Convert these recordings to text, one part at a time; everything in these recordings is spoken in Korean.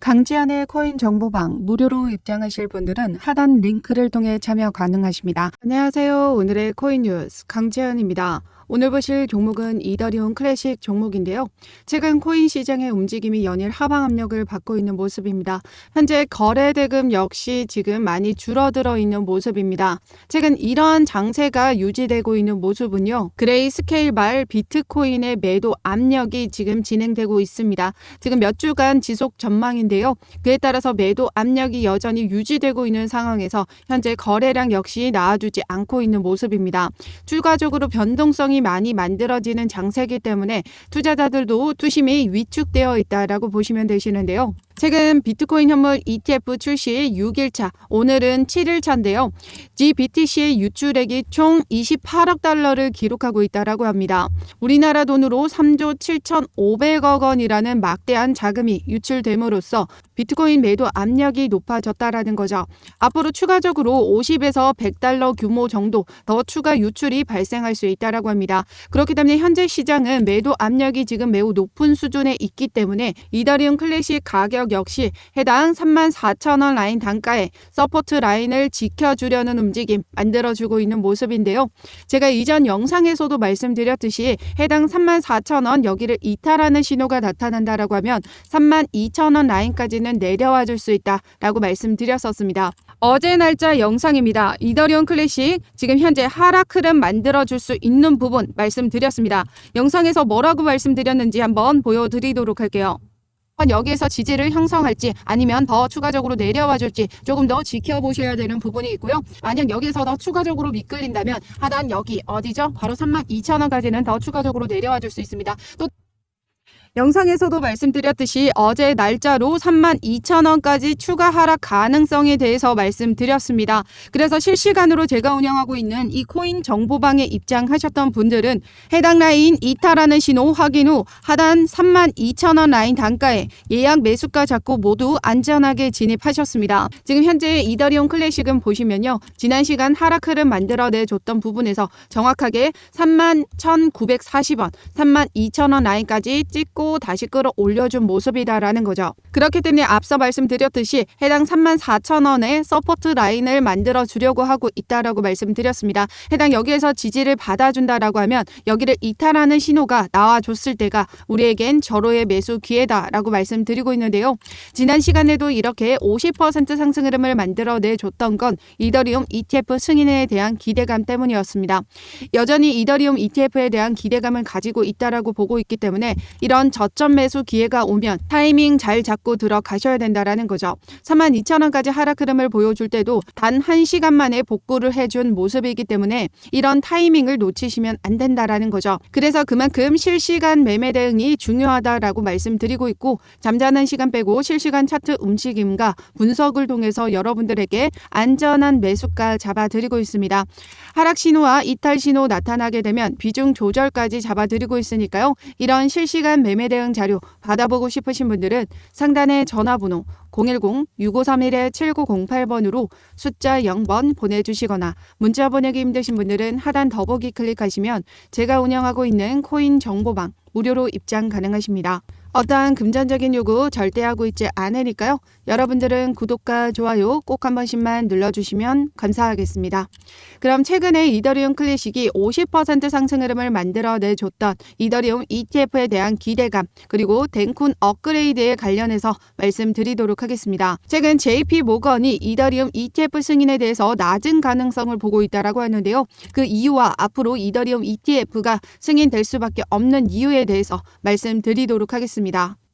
강지한의 코인 정보방 무료로 입장하실 분들은 하단 링크를 통해 참여 가능하십니다. 안녕하세요. 오늘의 코인 뉴스 강지한입니다. 오늘 보실 종목은 이더리움 클래식 종목인데요. 최근 코인 시장의 움직임이 연일 하방 압력을 받고 있는 모습입니다. 현재 거래 대금 역시 지금 많이 줄어들어 있는 모습입니다. 최근 이러한 장세가 유지되고 있는 모습은요. 그레이 스케일 말 비트코인의 매도 압력이 지금 진행되고 있습니다. 지금 몇 주간 지속 전망인데요. 그에 따라서 매도 압력이 여전히 유지되고 있는 상황에서 현재 거래량 역시 나와주지 않고 있는 모습입니다. 추가적으로 변동성이 많이 만들어지는 장세이기 때문에 투자자들도 투심이 위축되어 있다라고 보시면 되시는데요. 최근 비트코인 현물 ETF 출시 6일차, 오늘은 7일차인데요. GBTC의 유출액이 총 28억 달러를 기록하고 있다라고 합니다. 우리나라 돈으로 3조 7,500억 원이라는 막대한 자금이 유출됨으로써 비트코인 매도 압력이 높아졌다라는 거죠. 앞으로 추가적으로 50에서 100달러 규모 정도 더 추가 유출이 발생할 수 있다라고 합니다. 그렇기 때문에 현재 시장은 매도 압력이 지금 매우 높은 수준에 있기 때문에 이더리움 클래식 가격 역시 해당 34,000원 라인 단가의 서포트 라인을 지켜주려는 움직임 만들어주고 있는 모습인데요. 제가 이전 영상에서도 말씀드렸듯이 해당 34,000원 여기를 이탈하는 신호가 나타난다라고 하면 32,000원 라인까지는 내려와 줄 수 있다라고 말씀드렸었습니다. 어제 날짜 영상입니다. 이더리움 클래식 지금 현재 하락 흐름 만들어줄 수 있는 부분 말씀드렸습니다. 영상에서 뭐라고 말씀드렸는지 한번 보여드리도록 할게요. 여기에서 지지를 형성할지 아니면 더 추가적으로 내려와 줄지 조금 더 지켜보셔야 되는 부분이 있고요. 만약 여기에서 더 추가적으로 미끌린다면 하단 여기 어디죠? 바로 32,000원까지는 더 추가적으로 내려와 줄 수 있습니다. 또 영상에서도 말씀드렸듯이 어제 날짜로 32,000원까지 추가 하락 가능성에 대해서 말씀드렸습니다. 그래서 실시간으로 제가 운영하고 있는 이 코인 정보방에 입장하셨던 분들은 해당 라인 이탈하는 신호 확인 후 하단 32,000원 라인 단가에 예약 매수가 잡고 모두 안전하게 진입하셨습니다. 지금 현재 이더리움 클래식은 보시면요. 지난 시간 하락 흐름 만들어내줬던 부분에서 정확하게 31,940원, 32,000원 라인까지 찍고 다시 끌어올려준 모습이다라는 거죠. 그렇기 때문에 앞서 말씀드렸듯이 해당 34,000원의 서포트 라인을 만들어 주려고 하고 있다라고 말씀드렸습니다. 해당 여기에서 지지를 받아준다라고 하면 여기를 이탈하는 신호가 나와줬을 때가 우리에겐 절호의 매수 기회다라고 말씀드리고 있는데요. 지난 시간에도 이렇게 50% 상승 흐름을 만들어내줬던 건 이더리움 ETF 승인에 대한 기대감 때문이었습니다. 여전히 이더리움 ETF에 대한 기대감을 가지고 있다라고 보고 있기 때문에 이런 저점 매수 기회가 오면 타이밍 잘 잡고 들어가셔야 된다라는 거죠. 32,000원까지 하락 흐름을 보여줄 때도 단 1시간 만에 복구를 해준 모습이기 때문에 이런 타이밍을 놓치시면 안 된다라는 거죠. 그래서 그만큼 실시간 매매 대응이 중요하다라고 말씀드리고 있고 잠자는 시간 빼고 실시간 차트 움직임과 분석을 통해서 여러분들에게 안전한 매수가 잡아드리고 있습니다. 하락 신호와 이탈 신호 나타나게 되면 비중 조절까지 잡아드리고 있으니까요. 이런 실시간 매매 대응 자료 받아보고 싶으신 분들은 상단의 전화번호 010-6531-7908번으로 숫자 0번 보내주시거나 문자 보내기 힘드신 분들은 하단 더보기 클릭하시면 제가 운영하고 있는 코인 정보방 무료로 입장 가능하십니다. 어떠한 금전적인 요구 절대 하고 있지 않으니까요. 여러분들은 구독과 좋아요 꼭 한 번씩만 눌러주시면 감사하겠습니다. 그럼 최근에 이더리움 클래식이 50% 상승 흐름을 만들어내줬던 이더리움 ETF에 대한 기대감 그리고 덴쿤 업그레이드에 관련해서 말씀드리도록 하겠습니다. 최근 JP모건이 이더리움 ETF 승인에 대해서 낮은 가능성을 보고 있다고 하는데요. 그 이유와 앞으로 이더리움 ETF가 승인될 수밖에 없는 이유에 대해서 말씀드리도록 하겠습니다.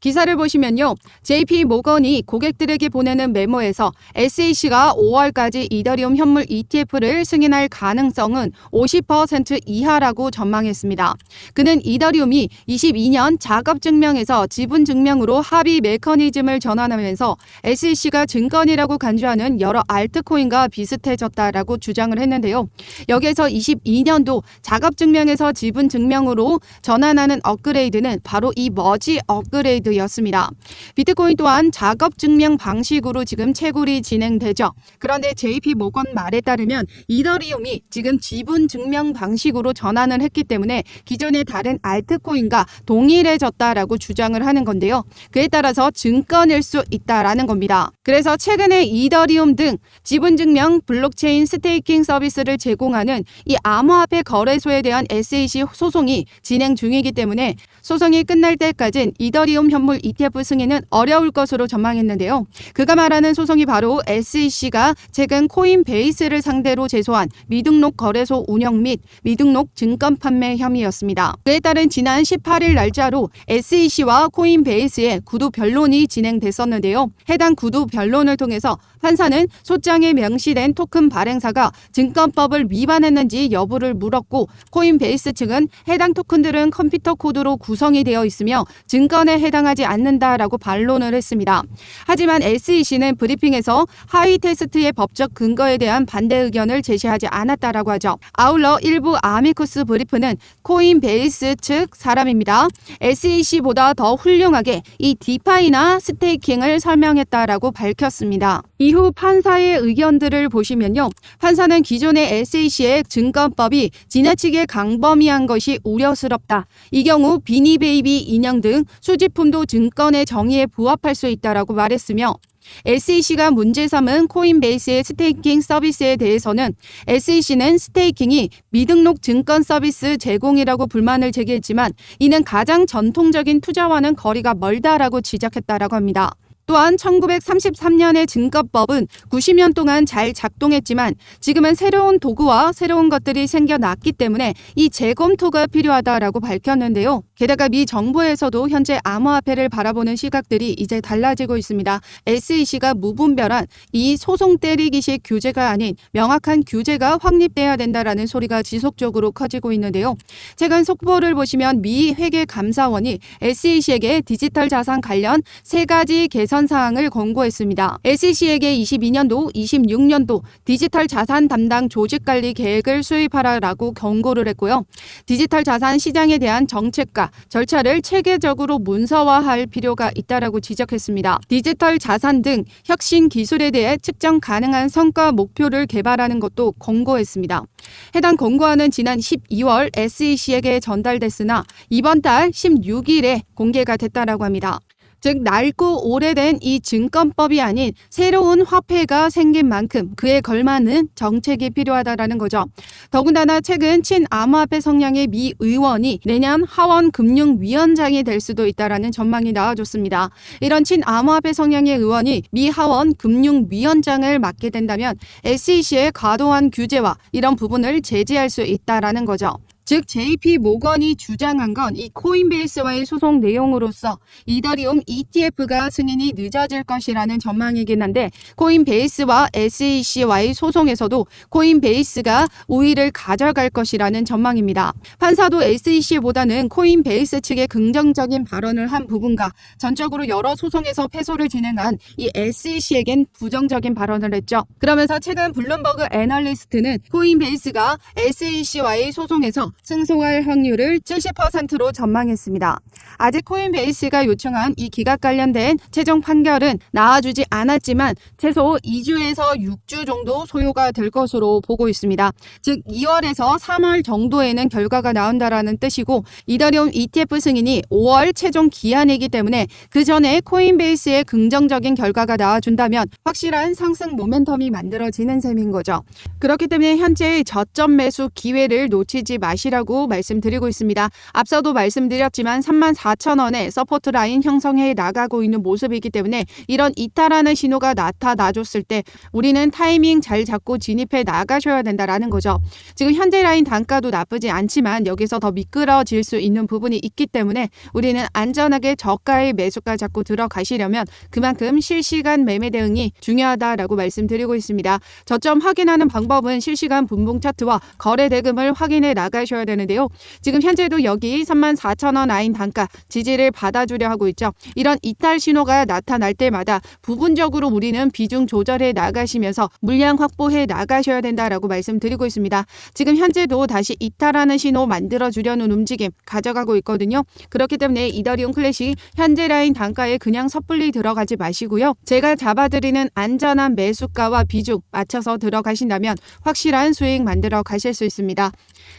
기사를 보시면요. JP모건이 고객들에게 보내는 메모에서 SEC가 5월까지 이더리움 현물 ETF를 승인할 가능성은 50% 이하라고 전망했습니다. 그는 이더리움이 22년 작업증명에서 지분증명으로 합의 메커니즘을 전환하면서 SEC가 증권이라고 간주하는 여러 알트코인과 비슷해졌다라고 주장을 했는데요. 여기에서 22년도 작업증명에서 지분증명으로 전환하는 업그레이드는 바로 이 머지 업그레이드 트레이드였습니다. 비트코인 또한 작업 증명 방식으로 지금 채굴이 진행되죠. 그런데 JP 모건 말에 따르면 이더리움이 지금 지분 증명 방식으로 전환을 했기 때문에 기존의 다른 알트코인과 동일해졌다라고 주장을 하는 건데요. 그에 따라서 증권일 수 있다라는 겁니다. 그래서 최근에 이더리움 등 지분 증명 블록체인 스테이킹 서비스를 제공하는 이 암호화폐 거래소에 대한 SEC 소송이 진행 중이기 때문에 소송이 끝날 때까진 이더리움 현물 ETF 승인은 어려울 것으로 전망했는데요. 그가 말하는 소송이 바로 SEC가 최근 코인베이스를 상대로 제소한 미등록 거래소 운영 및 미등록 증권 판매 혐의였습니다. 그에 따른 지난 18일 날짜로 SEC와 코인베이스의 구두 변론이 진행됐었는데요. 해당 구두 변론을 통해서 판사는 소장에 명시된 토큰 발행사가 증권법을 위반했는지 여부를 물었고, 코인베이스 측은 해당 토큰들은 컴퓨터 코드로 구성이 되어 있으며 증권에 해당하지 않는다라고 반론을 했습니다. 하지만 SEC는 브리핑에서 하위 테스트의 법적 근거에 대한 반대 의견을 제시하지 않았다라고 하죠. 아울러 일부 아미쿠스 브리프는 코인베이스 측 사람입니다. SEC보다 더 훌륭하게 이 디파이나 스테이킹을 설명했다라고 밝혔습니다. 이후 판사의 의견들을 보시면요. 판사는 기존의 SEC의 증권법이 지나치게 강범위한 것이 우려스럽다. 이 경우 비니베이비 인형 등 수집품도 증권의 정의에 부합할 수 있다라고 말했으며, SEC가 문제 삼은 코인베이스의 스테이킹 서비스에 대해서는 SEC는 스테이킹이 미등록 증권 서비스 제공이라고 불만을 제기했지만 이는 가장 전통적인 투자와는 거리가 멀다라고 지적했다라고 합니다. 또한 1933년의 증권법은 90년 동안 잘 작동했지만 지금은 새로운 도구와 새로운 것들이 생겨났기 때문에 이 재검토가 필요하다라고 밝혔는데요. 게다가 미 정부에서도 현재 암호화폐를 바라보는 시각들이 이제 달라지고 있습니다. SEC가 무분별한 이 소송 때리기식 규제가 아닌 명확한 규제가 확립돼야 된다라는 소리가 지속적으로 커지고 있는데요. 최근 속보를 보시면 미 회계감사원이 SEC에게 디지털 자산 관련 3가지 개선 사항을 권고했습니다. SEC에게 22년도, 26년도 디지털 자산 담당 조직 관리 계획을 수립하라라고 경고를 했고요. 디지털 자산 시장에 대한 정책과 절차를 체계적으로 문서화할 필요가 있다라고 지적했습니다. 디지털 자산 등 혁신 기술에 대해 측정 가능한 성과 목표를 개발하는 것도 권고했습니다. 해당 권고안은 지난 12월 SEC에게 전달됐으나 이번 달 16일에 공개가 됐다라고 합니다. 즉 낡고 오래된 이 증권법이 아닌 새로운 화폐가 생긴 만큼 그에 걸맞는 정책이 필요하다라는 거죠. 더군다나 최근 친암호화폐 성향의 미 의원이 내년 하원 금융위원장이 될 수도 있다라는 전망이 나와줬습니다. 이런 친암호화폐 성향의 의원이 미 하원 금융위원장을 맡게 된다면 SEC의 과도한 규제와 이런 부분을 제지할 수 있다라는 거죠. 즉 JP 모건이 주장한 건 이 코인베이스와의 소송 내용으로서 이더리움 ETF가 승인이 늦어질 것이라는 전망이긴 한데, 코인베이스와 SEC와의 소송에서도 코인베이스가 우위를 가져갈 것이라는 전망입니다. 판사도 SEC보다는 코인베이스 측의 긍정적인 발언을 한 부분과 전적으로 여러 소송에서 패소를 진행한 이 SEC에겐 부정적인 발언을 했죠. 그러면서 최근 블룸버그 애널리스트는 코인베이스가 SEC와의 소송에서 승소할 확률을 70%로 전망했습니다. 아직 코인베이스가 요청한 이 기각 관련된 최종 판결은 나와주지 않았지만 최소 2주에서 6주 정도 소요가 될 것으로 보고 있습니다. 즉 2월에서 3월 정도에는 결과가 나온다라는 뜻이고, 이더리움 ETF 승인이 5월 최종 기한이기 때문에 그 전에 코인베이스의 긍정적인 결과가 나와준다면 확실한 상승 모멘텀이 만들어지는 셈인 거죠. 그렇기 때문에 현재의 저점 매수 기회를 놓치지 마시라고 말씀드리고 있습니다. 앞서도 말씀드렸지만 34,000원에 서포트 라인 형성해 나가고 있는 모습이기 때문에 이런 이탈하는 신호가 나타나줬을 때 우리는 타이밍 잘 잡고 진입해 나가셔야 된다라는 거죠. 지금 현재 라인 단가도 나쁘지 않지만 여기서 더 미끄러질 수 있는 부분이 있기 때문에 우리는 안전하게 저가의 매수가 잡고 들어가시려면 그만큼 실시간 매매 대응이 중요하다라고 말씀드리고 있습니다. 저점 확인하는 방법은 실시간 분봉 차트와 거래 대금을 확인해 나가셔야 주셔야 되는데요. 지금 현재도 여기 34,000원 라인 단가 지지를 받아주려 하고 있죠. 이런 이탈 신호가 나타날 때마다 부분적으로 우리는 비중 조절해 나가시면서 물량 확보해 나가셔야 된다라고 말씀드리고 있습니다. 지금 현재도 다시 이탈하는 신호 만들어주려는 움직임 가져가고 있거든요. 그렇기 때문에 이더리움 클래식 현재 라인 단가에 그냥 섣불리 들어가지 마시고요. 제가 잡아드리는 안전한 매수가와 비중 맞춰서 들어가신다면 확실한 수익 만들어 가실 수 있습니다.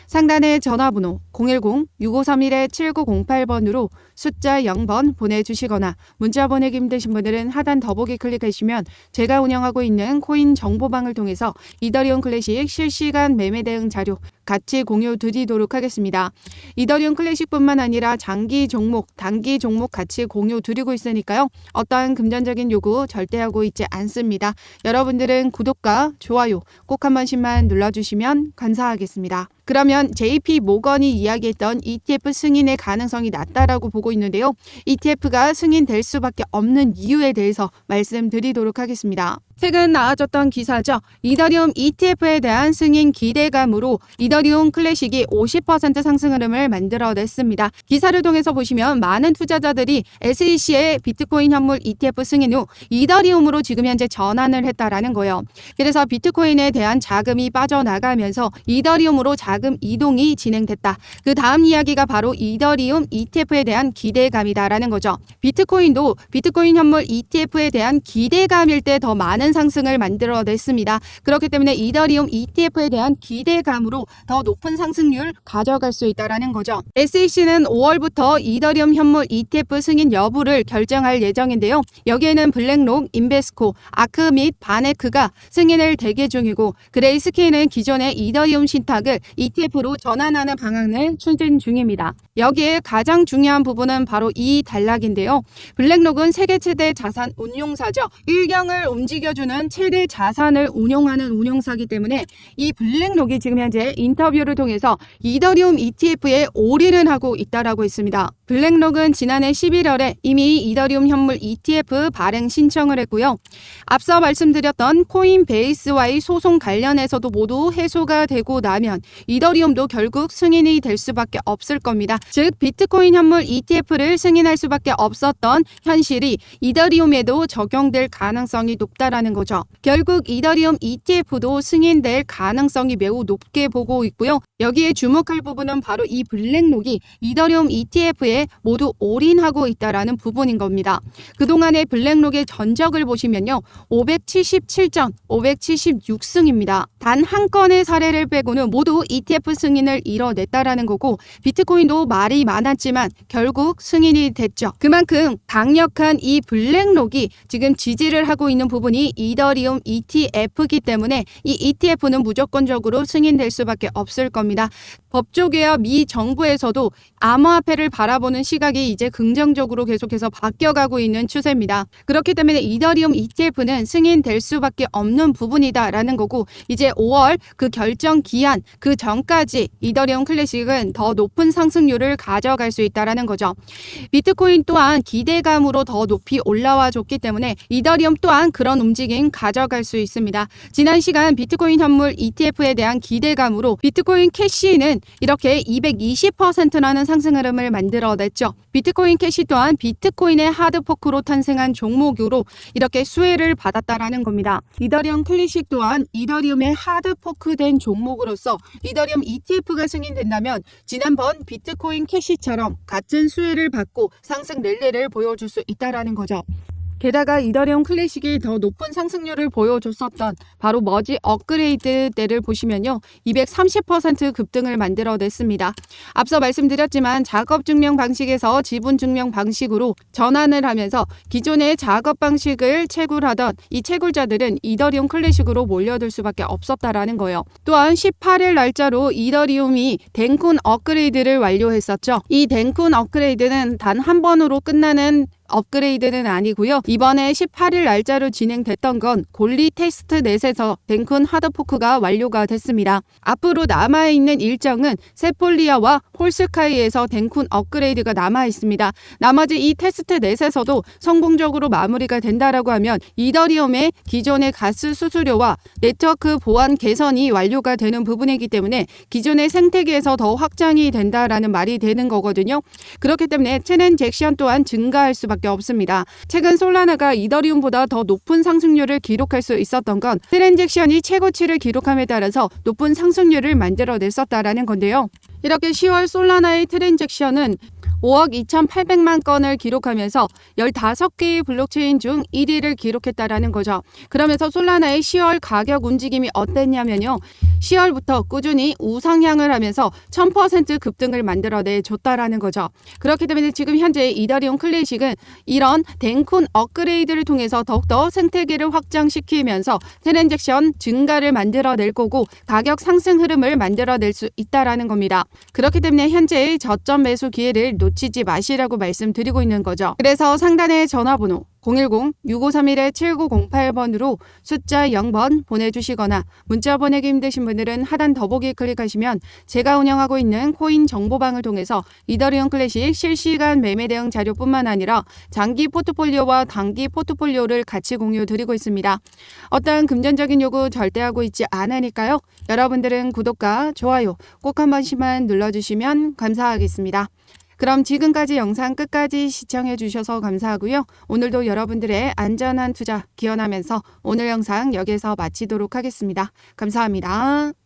상단의 전화번호 010-6531-7908번으로 숫자 0번 보내주시거나 문자 보내기 힘드신 분들은 하단 더보기 클릭하시면 제가 운영하고 있는 코인 정보방을 통해서 이더리움 클래식 실시간 매매 대응 자료 같이 공유 드리도록 하겠습니다. 이더리움 클래식뿐만 아니라 장기 종목, 단기 종목 같이 공유 드리고 있으니까요. 어떠한 금전적인 요구 절대 하고 있지 않습니다. 여러분들은 구독과 좋아요 꼭 한 번씩만 눌러주시면 감사하겠습니다. 그러면 JP 모건이 이야기했던 ETF 승인의 가능성이 낮다라고 보고 있는데요. ETF가 승인될 수밖에 없는 이유에 대해서 말씀드리도록 하겠습니다. 최근 나와졌던 기사죠. 이더리움 ETF에 대한 승인 기대감으로 이더리움 클래식이 50% 상승 흐름을 만들어냈습니다. 기사를 통해서 보시면 많은 투자자들이 SEC의 비트코인 현물 ETF 승인 후 이더리움으로 지금 현재 전환을 했다라는 거예요. 그래서 비트코인에 대한 자금이 빠져나가면서 이더리움으로 자금 이동이 진행됐다. 그 다음 이야기가 바로 이더리움 ETF에 대한 기대감이다라는 거죠. 비트코인도 비트코인 현물 ETF에 대한 기대감일 때 더 많은 상승을 만들어냈습니다. 그렇기 때문에 이더리움 ETF에 대한 기대감으로 더 높은 상승률 가져갈 수 있다는 거죠. SEC는 5월부터 이더리움 현물 ETF 승인 여부를 결정할 예정인데요. 여기에는 블랙록, 인베스코, 아크 및 바네크가 승인을 대기 중이고 그레이스케일은 기존의 이더리움 신탁을 ETF로 전환하는 방안을 추진 중입니다. 여기에 가장 중요한 부분은 바로 이 단락인데요. 블랙록은 세계 최대 자산 운용사죠. 일경을 움직여주는 최대 자산을 운용하는 운용사이기 때문에 이 블랙록이 지금 현재 인터뷰를 통해서 이더리움 ETF에 올인을 하고 있다라고 했습니다. 블랙록은 지난해 11월에 이미 이더리움 현물 ETF 발행 신청을 했고요. 앞서 말씀드렸던 코인베이스와의 소송 관련해서도 모두 해소가 되고 나면 이더리움도 결국 승인이 될 수밖에 없을 겁니다. 즉 비트코인 현물 ETF를 승인할 수밖에 없었던 현실이 이더리움에도 적용될 가능성이 높다라는 거죠. 결국 이더리움 ETF도 승인될 가능성이 매우 높게 보고 있고요. 여기에 주목할 부분은 바로 이 블랙록이 이더리움 ETF에 모두 올인하고 있다라는 부분인 겁니다. 그동안의 블랙록의 전적을 보시면요. 577전, 576승입니다. 단 한 건의 사례를 빼고는 모두 ETF 승인을 이뤄냈다라는 거고 비트코인도 말이 많았지만 결국 승인이 됐죠. 그만큼 강력한 이 블랙록이 지금 지지를 하고 있는 부분이 이더리움 ETF이기 때문에 이 ETF는 무조건적으로 승인될 수밖에 없을 겁니다. 법조계와 미 정부에서도 암호화폐를 바라보는 시각이 이제 긍정적으로 계속해서 바뀌어가고 있는 추세입니다. 그렇기 때문에 이더리움 ETF는 승인될 수밖에 없는 부분이다라는 거고 이제 5월 그 결정 기한 그 전까지 이더리움 클래식은 더 높은 상승률을 가져갈 수 있다라는 거죠. 비트코인 또한 기대감으로 더 높이 올라와 줬기 때문에 이더리움 또한 그런 움직임 가져갈 수 있습니다. 지난 시간 비트코인 현물 ETF에 대한 기대감으로 비트코인 캐시는 이렇게 220%라는 상승 흐름을 만들어냈죠. 비트코인 캐시 또한 비트코인의 하드포크로 탄생한 종목으로 이렇게 수혜를 받았다라는 겁니다. 이더리움 클래식 또한 이더리움의 하드포크된 종목으로서 이더리움 ETF가 승인된다면 지난번 비트코인 캐시처럼 같은 수혜를 받고 상승 랠리를 보여줄 수 있다라는 거죠. 게다가 이더리움 클래식이 더 높은 상승률을 보여줬었던 바로 머지 업그레이드 때를 보시면요. 230% 급등을 만들어냈습니다. 앞서 말씀드렸지만 작업 증명 방식에서 지분 증명 방식으로 전환을 하면서 기존의 작업 방식을 채굴하던 이 채굴자들은 이더리움 클래식으로 몰려들 수밖에 없었다라는 거예요. 또한 18일 날짜로 이더리움이 덴쿤 업그레이드를 완료했었죠. 이 덴쿤 업그레이드는 단 한 번으로 끝나는 업그레이드는 아니고요. 이번에 18일 날짜로 진행됐던 건 골리 테스트 넷에서 댕쿤 하드포크가 완료가 됐습니다. 앞으로 남아있는 일정은 세폴리아와 홀스카이에서 댕쿤 업그레이드가 남아있습니다. 나머지 이 테스트 넷에서도 성공적으로 마무리가 된다라고 하면 이더리움의 기존의 가스 수수료와 네트워크 보안 개선이 완료가 되는 부분이기 때문에 기존의 생태계에서 더 확장이 된다라는 말이 되는 거거든요. 그렇기 때문에 트랜잭션 또한 증가할 수밖에 없습니다. 최근 솔라나가 이더리움보다 더 높은 상승률을 기록할 수 있었던 건 트랜잭션이 최고치를 기록함에 따라서 높은 상승률을 만들어냈었다라는 건데요. 이렇게 10월 솔라나의 트랜잭션은 5억 2,800만 건을 기록하면서 15개의 블록체인 중 1위를 기록했다라는 거죠. 그러면서 솔라나의 10월 가격 움직임이 어땠냐면요. 10월부터 꾸준히 우상향을 하면서 1000% 급등을 만들어내줬다라는 거죠. 그렇기 때문에 지금 현재 이더리움 클래식은 이런 댕쿤 업그레이드를 통해서 더욱더 생태계를 확장시키면서 트랜잭션 증가를 만들어낼 거고 가격 상승 흐름을 만들어낼 수 있다라는 겁니다. 그렇기 때문에 현재의 저점 매수 기회를 놓치지 마시라고 말씀드리고 있는 거죠. 그래서 상단의 전화번호 010-6531-7908번으로 숫자 0번 보내주시거나 문자 보내기 힘드신 분들은 하단 더보기 클릭하시면 제가 운영하고 있는 코인 정보방을 통해서 이더리움 클래식 실시간 매매 대응 자료뿐만 아니라 장기 포트폴리오와 단기 포트폴리오를 같이 공유 드리고 있습니다. 어떠한 금전적인 요구 절대 하고 있지 않으니까요. 여러분들은 구독과 좋아요 꼭 한 번씩만 눌러주시면 감사하겠습니다. 그럼 지금까지 영상 끝까지 시청해 주셔서 감사하고요. 오늘도 여러분들의 안전한 투자 기원하면서 오늘 영상 여기서 마치도록 하겠습니다. 감사합니다.